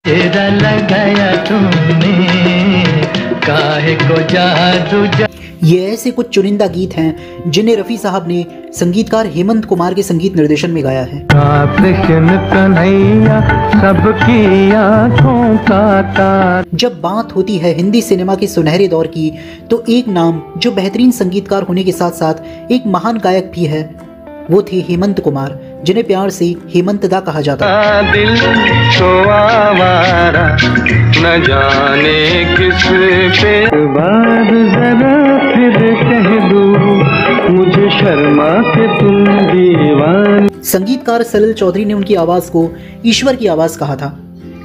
तेरा लगाया तुमने काहे को जादू ये ऐसे कुछ चुनिंदा गीत हैं जिन्हें रफ़ी साहब ने संगीतकार हेमंत कुमार के संगीत निर्देशन में गाया है। सबकी आँखों का तार। जब बात होती है हिंदी सिनेमा के सुनहरे दौर की तो एक नाम जो बेहतरीन संगीतकार होने के साथ साथ एक महान गायक भी है वो थे हेमंत कुमार, जिन्हें प्यार से हेमंत दा कहा जाता है। दिल तो आवारा न जाने किस पे बार जरा फिर कह दूं मुझे शर्मा के तुम दीवान। संगीतकार सलिल चौधरी ने उनकी आवाज को ईश्वर की आवाज कहा था।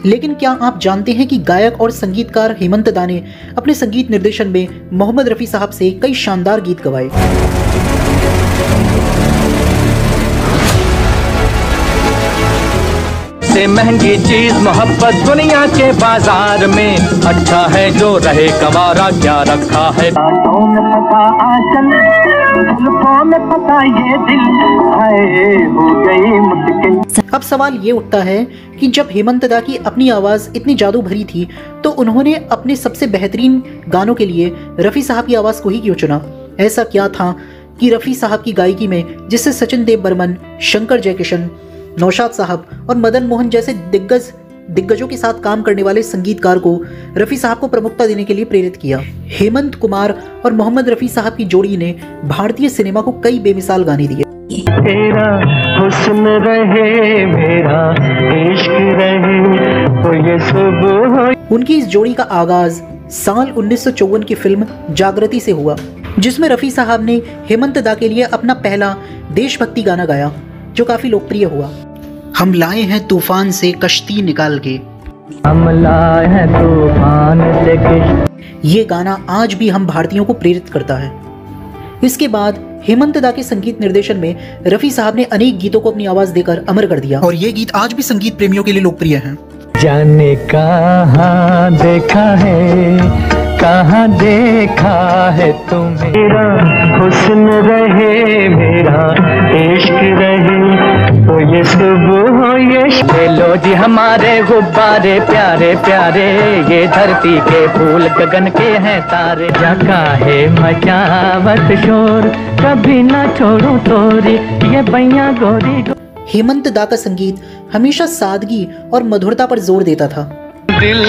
लेकिन क्या आप जानते हैं कि गायक और संगीतकार हेमंत दा ने अपने संगीत निर्देशन में मोहम्मद रफ़ी साहब से कई शानदार गीत गवाए। से महंगी चीज मोहब्बत दुनिया के बाजार में, अच्छा है जो रहे कवारा क्या रखा है। अब सवाल ये उठता है कि जब हेमंत दा की अपनी आवाज इतनी जादू भरी थी तो उन्होंने अपने सबसे बेहतरीन गानों के लिए रफ़ी साहब की आवाज को ही क्यों चुना? ऐसा क्या था कि रफ़ी साहब की गायकी में जिससे सचिन देव बर्मन, शंकर जयकिशन, नौशाद साहब और मदन मोहन जैसे दिग्गजों के साथ काम करने वाले संगीतकार को रफ़ी साहब को प्रमुखता देने के लिए प्रेरित किया। हेमंत कुमार और मोहम्मद रफ़ी साहब की जोड़ी ने भारतीय सिनेमा को कई बेमिसाल गाने दिए। तेरा हुस्न रहे मेरा इश्क रहे तो ये सुबह। उनकी इस जोड़ी का आगाज साल 1954 की फिल्म जागृति से हुआ, जिसमें रफ़ी साहब ने हेमंत दा के लिए अपना पहला देशभक्ति गाना गाया जो काफी लोकप्रिय हुआ। हम लाए हैं तूफान से कश्ती निकाल के, हम लाए हैं तूफान से कश्ती। ये गाना आज भी हम भारतीयों को प्रेरित करता है। इसके बाद हेमंत दा के संगीत निर्देशन में रफ़ी साहब ने अनेक गीतों को अपनी आवाज देकर अमर कर दिया और ये गीत आज भी संगीत प्रेमियों के लिए लोकप्रिय हैं। जाने कहाँ देखा है, कहाँ देखा है तुम्हें, मेरा हुस्न रहे मेरा इश्क रहे तो ये सुबह हो ये। ले लो जी हमारे गुब्बारे प्यारे प्यारे, ये धरती के फूल गगन के हैं तारे। जगा है मचावत शोर कभी ना छोड़ो तोरी, ये बैया गोरी। हेमंत दा का संगीत हमेशा सादगी और मधुरता पर जोर देता था। दिल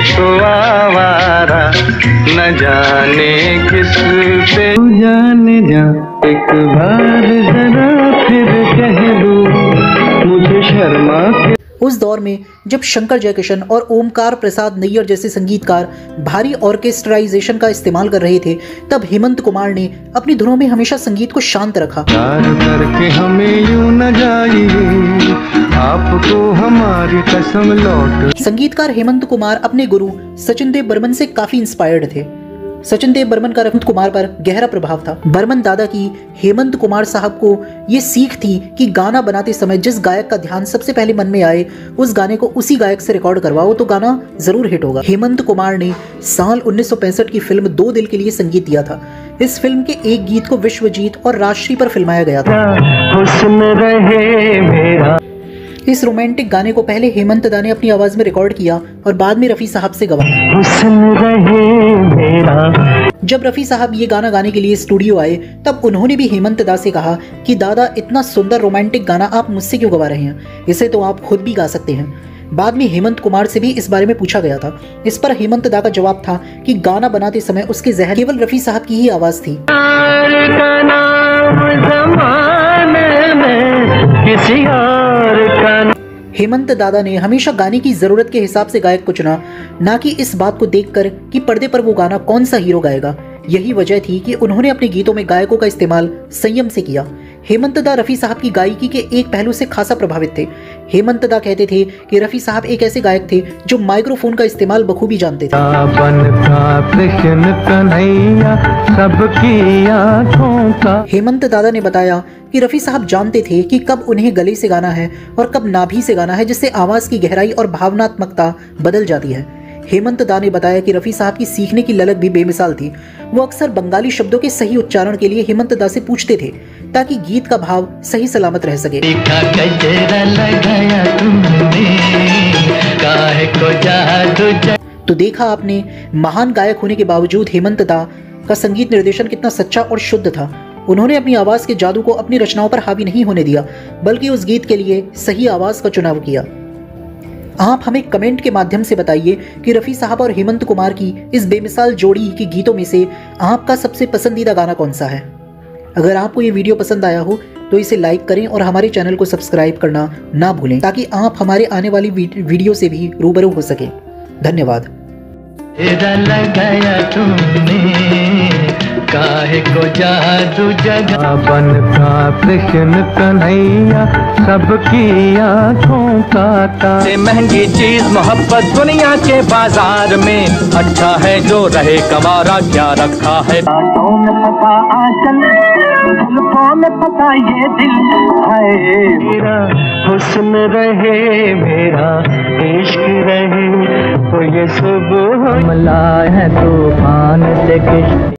तो आवारा न जाने किस पे जाने जा, एक बार जरा फिर कह दूं मुझे शर्मा के। उस दौर में जब शंकर जयकिशन और ओमकार प्रसाद नैयर जैसे संगीतकार भारी ऑर्केस्ट्राइजेशन का इस्तेमाल कर रहे थे, तब हेमंत कुमार ने अपनी धुनों में हमेशा संगीत को शांत रखा। प्यार करके हमें यूं न जाइए, आपको हमारी कसम लौट। संगीतकार हेमंत कुमार अपने गुरु सचिन देव बर्मन से काफी इंस्पायर्ड थे। सचिन देव बर्मन का हेमंत कुमार पर गहरा प्रभाव था। बर्मन दादा की हेमंत कुमार साहब को ये सीख थी कि गाना बनाते समय जिस गायक का ध्यान सबसे पहले मन में आए उस गाने को उसी गायक से रिकॉर्ड करवाओ तो गाना जरूर हिट होगा। हेमंत कुमार ने साल 1965 की फिल्म दो दिल के लिए संगीत दिया था। इस फिल्म के एक गीत को विश्वजीत और राजश्री पर फिल्माया गया था। हुस्न रहे मेरा। इस रोमांटिक गाने को पहले हेमंत दा ने अपनी आवाज में रिकॉर्ड किया और बाद में रफ़ी साहब से गवाया। हुस्न रहे मेरा। जब रफ़ी साहब ये गाना गाने के लिए स्टूडियो आए तब उन्होंने भी हेमंत दा से कहा कि दादा इतना सुंदर रोमांटिक गाना आप मुझसे क्यों गवा रहे हैं, इसे तो आप खुद भी गा सकते हैं। बाद में हेमंत कुमार से भी इस बारे में पूछा गया था। इस पर हेमंत दा का जवाब था कि गाना बनाते समय उसके जहन केवल रफ़ी साहब की ही आवाज थी। हेमंत दादा ने हमेशा गाने की जरूरत के हिसाब से गायक को चुना, ना कि इस बात को देखकर कि पर्दे पर वो गाना कौन सा हीरो गाएगा। यही वजह थी कि उन्होंने अपने गीतों में गायकों का इस्तेमाल संयम से किया। हेमंत दा रफ़ी साहब की गायकी के एक पहलू से खासा प्रभावित थे। हेमंत दा कहते थे कि रफ़ी साहब एक ऐसे गायक थे जो माइक्रोफोन का इस्तेमाल बखूबी जानते थे। हेमंत दादा ने बताया कि रफ़ी साहब जानते थे कि कब उन्हें गले से गाना है और कब नाभि से गाना है, जिससे आवाज़ की गहराई और भावनात्मकता बदल जाती है। हेमंत दा ने बताया कि रफ़ी साहब की सीखने की ललक भी बेमिसाल थी। वो अक्सर बंगाली शब्दों के सही उच्चारण के लिए हेमंत दा से पूछते थे ताकि गीत का भाव सही सलामत रह सके। तो देखा आपने, महान गायक होने के बावजूद हेमंत दा का संगीत निर्देशन कितना सच्चा और शुद्ध था। उन्होंने अपनी आवाज़ के जादू को अपनी रचनाओं पर हावी नहीं होने दिया, बल्कि उस गीत के लिए सही आवाज़ का चुनाव किया। आप हमें कमेंट के माध्यम से बताइए कि रफ़ी साहब और हेमंत कुमार की इस बेमिसाल जोड़ी के गीतों में से आपका सबसे पसंदीदा गाना कौन सा है। अगर आपको ये वीडियो पसंद आया हो तो इसे लाइक करें और हमारे चैनल को सब्सक्राइब करना ना भूलें, ताकि आप हमारे आने वाली वीडियो से भी रूबरू हो सकें। धन्यवाद। काहे को जादू जगा बनता कृष्ण कन्हैया सबकी आँखों का तारा। महंगी चीज मोहब्बत दुनिया के बाजार में, अच्छा है जो रहे कवारा क्या रखा है। बातों में पता आंचल, जुल्फों में पता ये दिल है। मेरा हुस्न रहे मेरा इश्क रहे, तो ये सुबह हमला है तूफान से किश्ती।